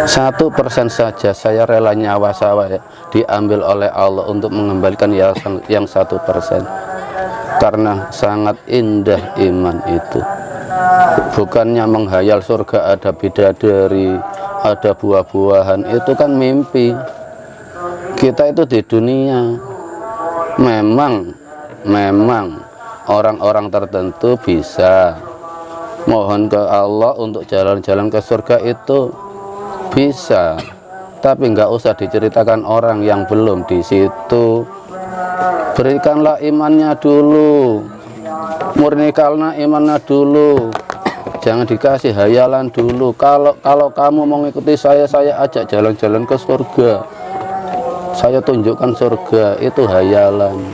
1% saja saya rela nyawa saya diambil oleh Allah untuk mengembalikan yang 1%, karena sangat indah iman itu. Bukannya menghayal surga ada bidadari, ada buah-buahan, itu kan mimpi. Kita itu di dunia memang orang-orang tertentu bisa mohon ke Allah untuk jalan-jalan ke surga, itu bisa, tapi nggak usah diceritakan orang yang belum di situ. Berikanlah imannya dulu, murnikanlah imannya dulu, jangan dikasih hayalan dulu. Kalau kamu mau mengikuti saya ajak jalan-jalan ke surga, saya tunjukkan surga, itu hayalan.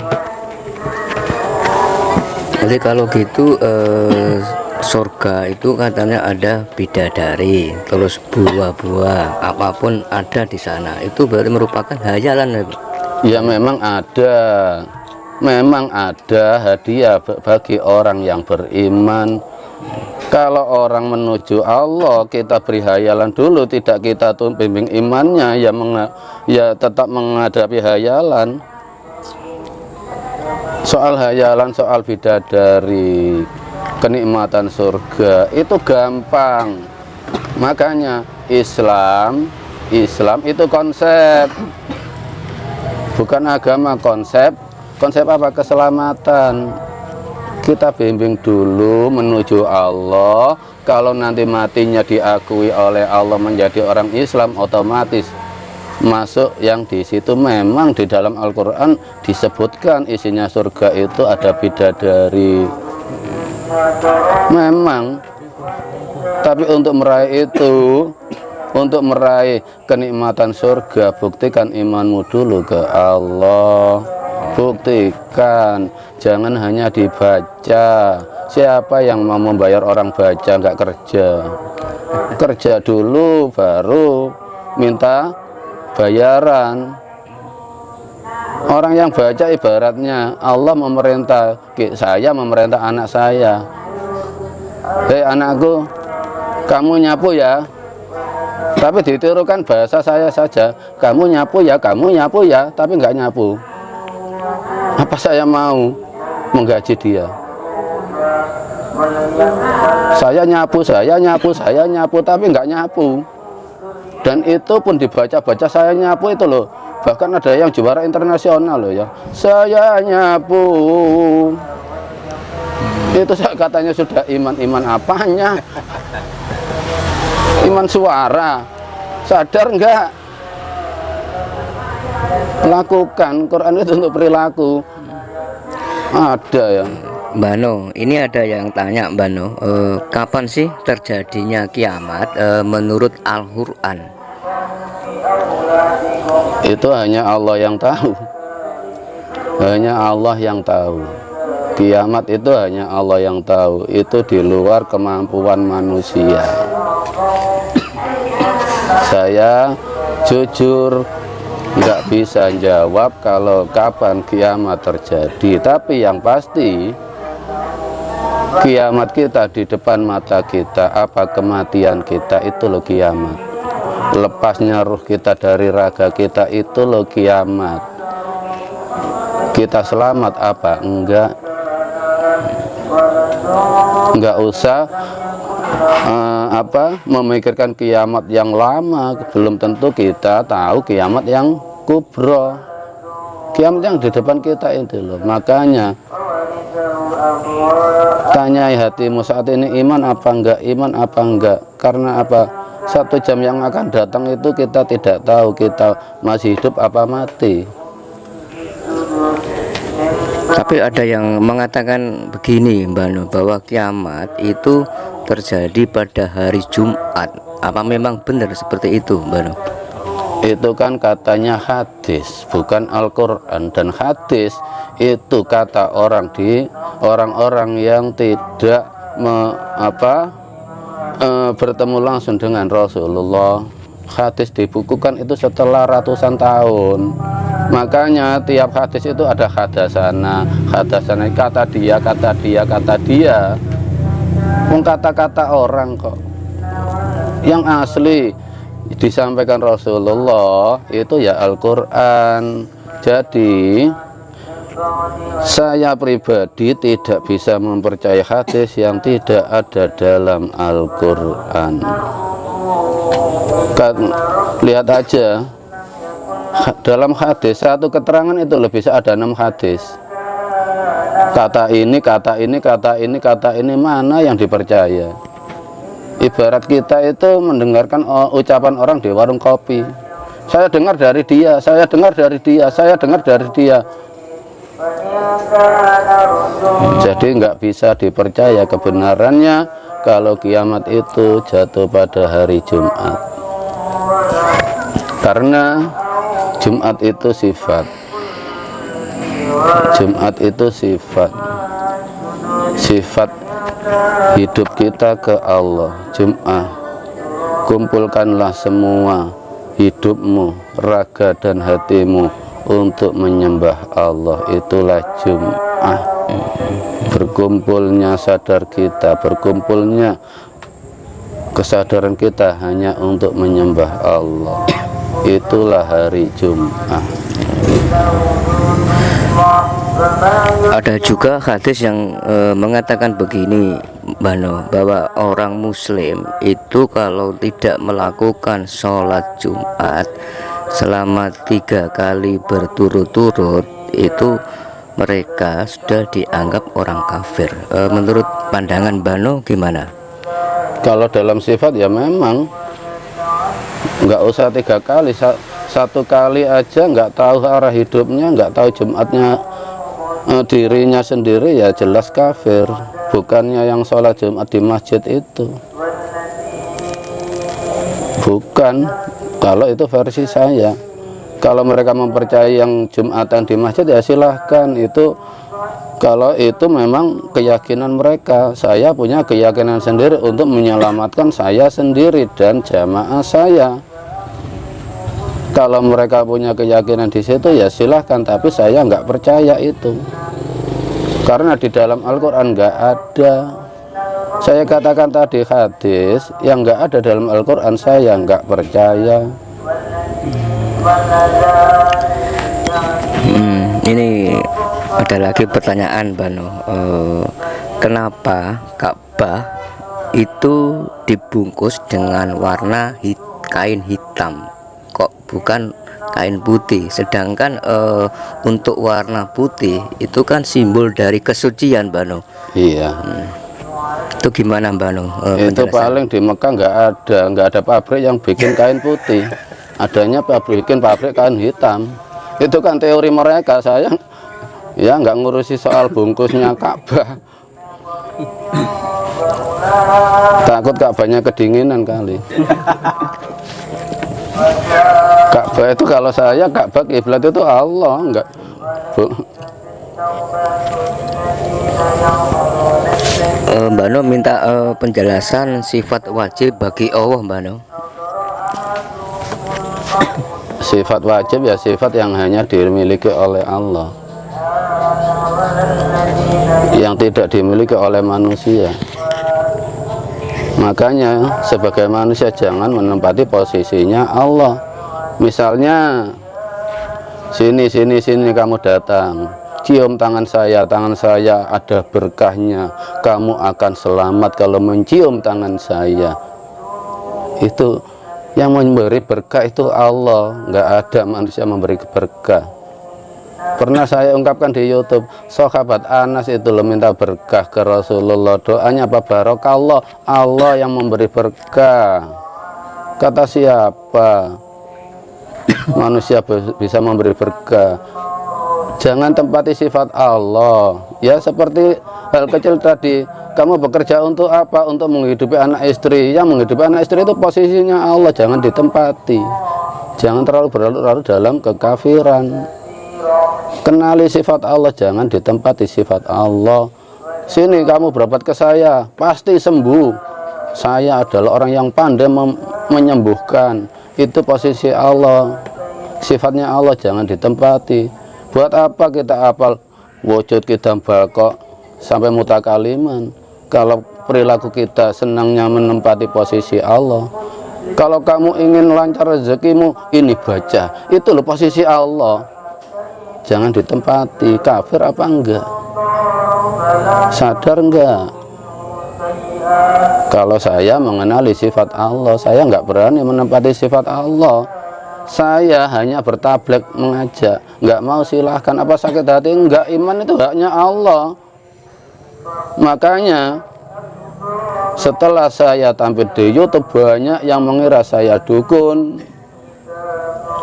Jadi kalau gitu surga itu katanya ada bidadari, terus buah-buah, apapun ada di sana, itu berarti merupakan hayalan ya? Ya memang ada hadiah bagi orang yang beriman. Kalau orang menuju Allah kita beri hayalan dulu, tidak kita tuh bimbing imannya, ya tetap menghadapi hayalan. Soal hayalan, soal bidadari, kenikmatan surga itu gampang. Makanya Islam itu konsep, bukan agama. Konsep apa? Keselamatan. Kita bimbing dulu menuju Allah. Kalau nanti matinya diakui oleh Allah menjadi orang Islam, otomatis masuk yang di situ. Memang di dalam Al-Quran disebutkan isinya surga itu ada bidadari, memang. Tapi untuk meraih itu, untuk meraih kenikmatan surga, buktikan imanmu dulu ke Allah. Buktikan, jangan hanya dibaca. Siapa yang mau membayar orang baca, nggak kerja? Kerja dulu baru minta bayaran. Orang yang baca ibaratnya Allah memerintah, saya memerintah anak saya, hei anakku, kamu nyapu ya. Tapi ditirukan bahasa saya saja, kamu nyapu ya, tapi nggak nyapu. Apa saya mau menggaji dia? Saya nyapu, tapi nggak nyapu. Dan itu pun dibaca-baca saya nyapu itu loh. Bahkan ada yang juara internasional loh ya. Saya nyapu. Itu katanya sudah iman apanya? Iman suara. Sadar enggak? Lakukan, Quran itu untuk perilaku. Ada ya. Mbak No, ini ada yang tanya Mbak No, kapan sih terjadinya kiamat menurut Al-Quran? Itu hanya Allah yang tahu. Hanya Allah yang tahu. Kiamat itu hanya Allah yang tahu. Itu di luar kemampuan manusia. Saya jujur nggak bisa jawab kalau kapan kiamat terjadi. Tapi yang pasti kiamat kita di depan mata kita. Apa kematian kita, itu loh kiamat. Lepasnya ruh kita dari raga kita, itu loh kiamat. Kita selamat apa? Enggak usah memikirkan kiamat yang lama. Belum tentu kita tahu kiamat yang kubro, kiamat yang di depan kita itu loh. Makanya tanyai hatimu saat ini, iman apa enggak, karena apa? 1 jam yang akan datang itu kita tidak tahu kita masih hidup apa mati. Tapi ada yang mengatakan begini Mbak No, bahwa kiamat itu terjadi pada hari Jumat. Apa memang benar seperti itu Mbak No? Itu kan katanya hadis, bukan Al-Quran. Dan hadis itu kata orang-orang yang tidak bertemu langsung dengan Rasulullah. Hadis dibukukan itu setelah ratusan tahun. Makanya tiap hadis itu ada hadasana, kata dia. Kata-kata orang kok. Yang asli disampaikan Rasulullah itu ya Al-Quran. Jadi saya pribadi tidak bisa mempercayai hadis yang tidak ada dalam Al-Quran. Lihat aja dalam hadis, satu keterangan itu bisa ada 6 hadis. Kata ini, kata ini, kata ini, kata ini, mana yang dipercaya? Ibarat kita itu mendengarkan ucapan orang di warung kopi. Saya dengar dari dia, saya dengar dari dia, saya dengar dari dia. Jadi nggak bisa dipercaya kebenarannya kalau kiamat itu jatuh pada hari Jumat. Karena Jumat itu sifat. Jumat itu sifat. Sifat hidup kita ke Allah. Jumat, kumpulkanlah semua hidupmu, raga dan hatimu untuk menyembah Allah. Itulah Jumat. Berkumpulnya sadar kita, berkumpulnya kesadaran kita hanya untuk menyembah Allah. Itulah hari Jumat. Ada juga hadis yang mengatakan begini, Bano, bahwa orang Muslim itu kalau tidak melakukan sholat Jumat selama 3 kali berturut-turut itu mereka sudah dianggap orang kafir. Menurut pandangan Bano gimana? Kalau dalam sifat ya memang nggak usah 3 kali, 1 kali aja nggak tahu arah hidupnya, nggak tahu Jumatnya dirinya sendiri, ya jelas kafir. Bukannya yang sholat Jumat di masjid itu, bukan. Kalau itu versi saya. Kalau mereka mempercayai yang Jumatan di masjid ya silahkan. Itu kalau itu memang keyakinan mereka. Saya punya keyakinan sendiri untuk menyelamatkan saya sendiri dan jamaah saya. Kalau mereka punya keyakinan di situ ya silahkan, tapi saya nggak percaya itu. Karena di dalam Al-Quran nggak ada. Saya katakan tadi hadis yang nggak ada dalam Al-Quran saya nggak percaya. Ini ada lagi pertanyaan, Bano. Kenapa Ka'bah itu dibungkus dengan warna kain hitam, kok bukan kain putih? Sedangkan untuk warna putih itu kan simbol dari kesucian, Bano. Iya. Itu gimana, Bano? Itu paling di Mekah nggak ada pabrik yang bikin kain putih. Adanya bikin pabrik kain hitam. Itu kan teori mereka. Saya ya nggak ngurusi soal bungkusnya Ka'bah. Takut Ka'bahnya kedinginan kali. Ka'bah itu kalau saya Ka'bah kiblat itu Allah, enggak. Bano minta penjelasan sifat wajib bagi Allah, Bano. Sifat wajib ya sifat yang hanya dimiliki oleh Allah, yang tidak dimiliki oleh manusia. Makanya sebagai manusia jangan menempati posisinya Allah. Misalnya sini kamu datang, cium tangan saya ada berkahnya, kamu akan selamat kalau mencium tangan saya. Itu yang memberi berkah itu Allah, nggak ada manusia memberi berkah. Pernah saya ungkapkan di YouTube, sahabat Anas itu lo minta berkah ke Rasulullah, doanya apa? Barokallah, Allah yang memberi berkah. Kata siapa manusia bisa memberi berkah? Jangan tempati sifat Allah. Ya seperti hal kecil tadi, kamu bekerja untuk apa? Untuk menghidupi anak istri. Yang menghidupi anak istri itu posisinya Allah, jangan ditempati. Jangan terlalu berlarut-larut dalam kekafiran. Kenali sifat Allah, jangan ditempati sifat Allah. Sini kamu berobat ke saya, pasti sembuh. Saya adalah orang yang pandai menyembuhkan. Itu posisi Allah, sifatnya Allah, jangan ditempati. Buat apa kita hafal wujud kita bakok sampai mutakaliman kalau perilaku kita senangnya menempati posisi Allah? Kalau kamu ingin lancar rezekimu, ini baca. Itu loh posisi Allah. Jangan ditempati. Kafir apa enggak? Sadar enggak? Kalau saya mengenali sifat Allah, saya enggak berani menempati sifat Allah. Saya hanya bertablek mengajak. Enggak mau silahkan. Apa sakit hati? Enggak, iman itu haknya Allah. Makanya setelah saya tampil di YouTube, banyak yang mengira saya dukun.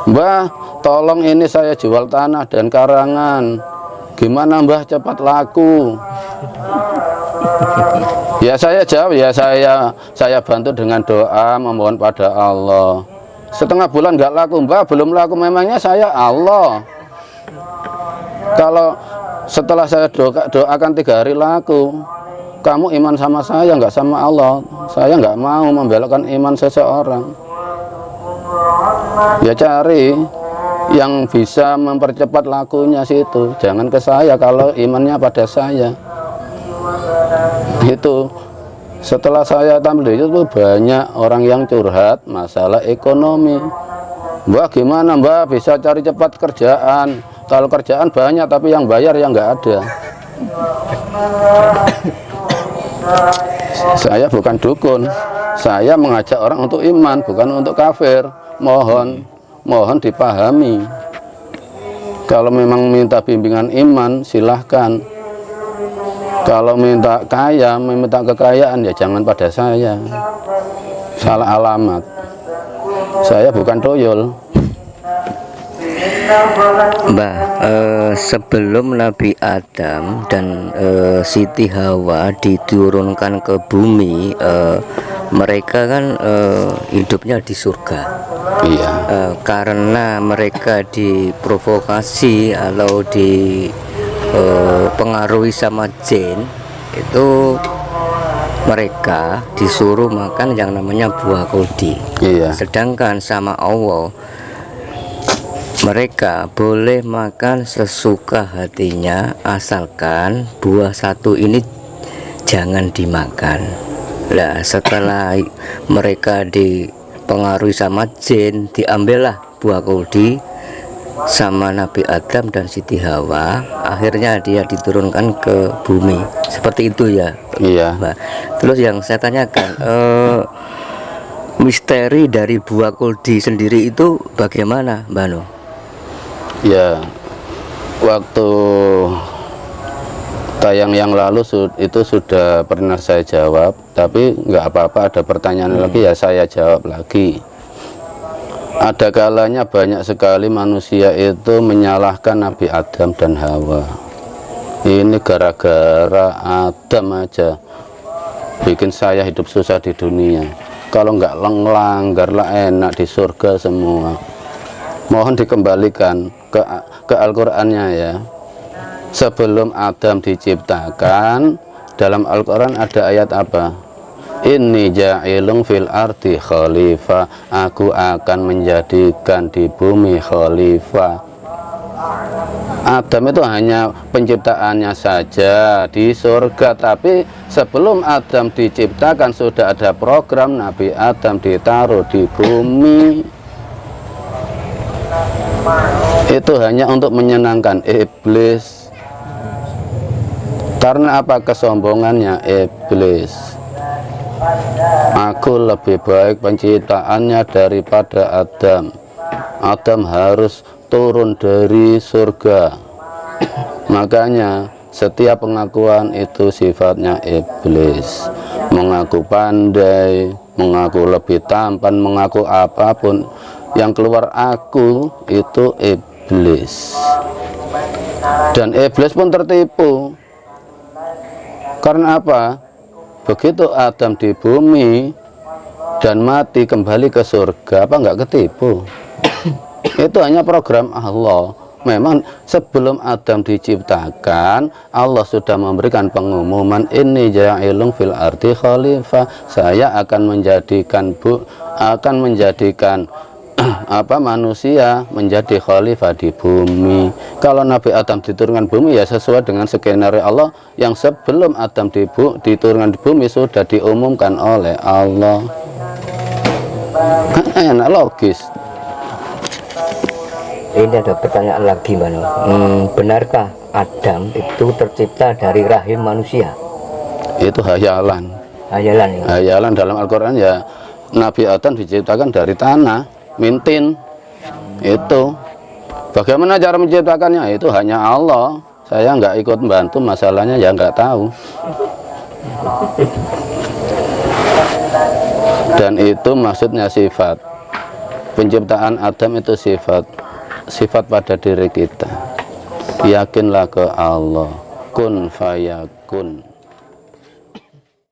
Mbah, tolong ini saya jual tanah dan karangan. Gimana Mbah cepat laku? Ya saya jawab, ya saya bantu dengan doa, memohon pada Allah. Setengah bulan nggak laku, Mbah, belum laku, memangnya saya Allah. Kalau setelah saya doakan 3 hari laku, kamu iman sama saya, nggak sama Allah. Saya nggak mau membelokkan iman seseorang. Ya cari yang bisa mempercepat lakunya situ. Jangan ke saya kalau imannya pada saya. Itu. Setelah saya tampil itu banyak orang yang curhat masalah ekonomi. Mbak gimana Mbak bisa cari cepat kerjaan? Kalau kerjaan banyak tapi yang bayar yang nggak ada. Saya bukan dukun. Saya mengajak orang untuk iman, bukan untuk kafir. Mohon dipahami. Kalau memang minta bimbingan iman, silahkan. Kalau minta kaya, meminta kekayaan, ya jangan pada saya. Salah alamat. Saya bukan toyol. Mbah, sebelum Nabi Adam dan Siti Hawa diturunkan ke bumi, mereka kan hidupnya di surga. Iya. Karena mereka diprovokasi atau pengaruhi sama jin, itu mereka disuruh makan yang namanya buah kuldi. Iya. Sedangkan sama Allah mereka boleh makan sesuka hatinya asalkan buah satu ini jangan dimakan. Nah, setelah mereka dipengaruhi sama jin, diambillah buah kuldi sama Nabi Adam dan Siti Hawa, akhirnya dia diturunkan ke bumi. Seperti itu ya. Iya. Mbak. Terus yang saya tanyakan, misteri dari buah kuldi sendiri itu bagaimana, Mbak No? Ya, waktu tayang yang lalu itu sudah pernah saya jawab, tapi nggak apa-apa, ada pertanyaan lagi ya saya jawab lagi. Ada kalanya banyak sekali manusia itu menyalahkan Nabi Adam dan Hawa. Ini gara-gara Adam aja bikin saya hidup susah di dunia. Kalau nggak langgarlah enak di surga semua. Mohon dikembalikan ke Al-Qur'annya ya. Sebelum Adam diciptakan, dalam Al-Qur'an ada ayat apa? Inni ja'ilun fil ardi khalifah. Aku akan menjadikan di bumi khalifah. Adam itu hanya penciptaannya saja di surga, tapi sebelum Adam diciptakan sudah ada program Nabi Adam ditaruh di bumi. Itu hanya untuk menyenangkan iblis. Karena apa? Kesombongannya iblis. Aku lebih baik penciptaannya daripada Adam. Adam harus turun dari surga. Makanya setiap pengakuan itu sifatnya iblis. Mengaku pandai, mengaku lebih tampan, mengaku apapun, yang keluar aku itu iblis. Dan iblis pun tertipu. Karena apa? Begitu Adam di bumi dan mati kembali ke surga, apa nggak ketipu? Itu hanya program Allah. Memang sebelum Adam diciptakan, Allah sudah memberikan pengumuman, ini ja'ilun fil ardi khalifah. Saya akan menjadikan manusia menjadi khalifah di bumi. Kalau Nabi Adam diturunkan bumi ya sesuai dengan skenario Allah yang sebelum Adam diturunkan di bumi sudah diumumkan oleh Allah. Kan enak, logis. Ini ada pertanyaan lagi, Mbak Nur. Benarkah Adam itu tercipta dari rahim manusia? Itu hayalan. Hayalan ya. Hayalan dalam Al-Quran ya, Nabi Adam diciptakan dari tanah, mintin. Itu bagaimana cara menciptakannya, itu hanya Allah. Saya nggak ikut bantu, masalahnya ya nggak tahu. Dan itu maksudnya sifat penciptaan Adam, itu sifat pada diri kita. Yakinlah ke Allah, kun fayakun.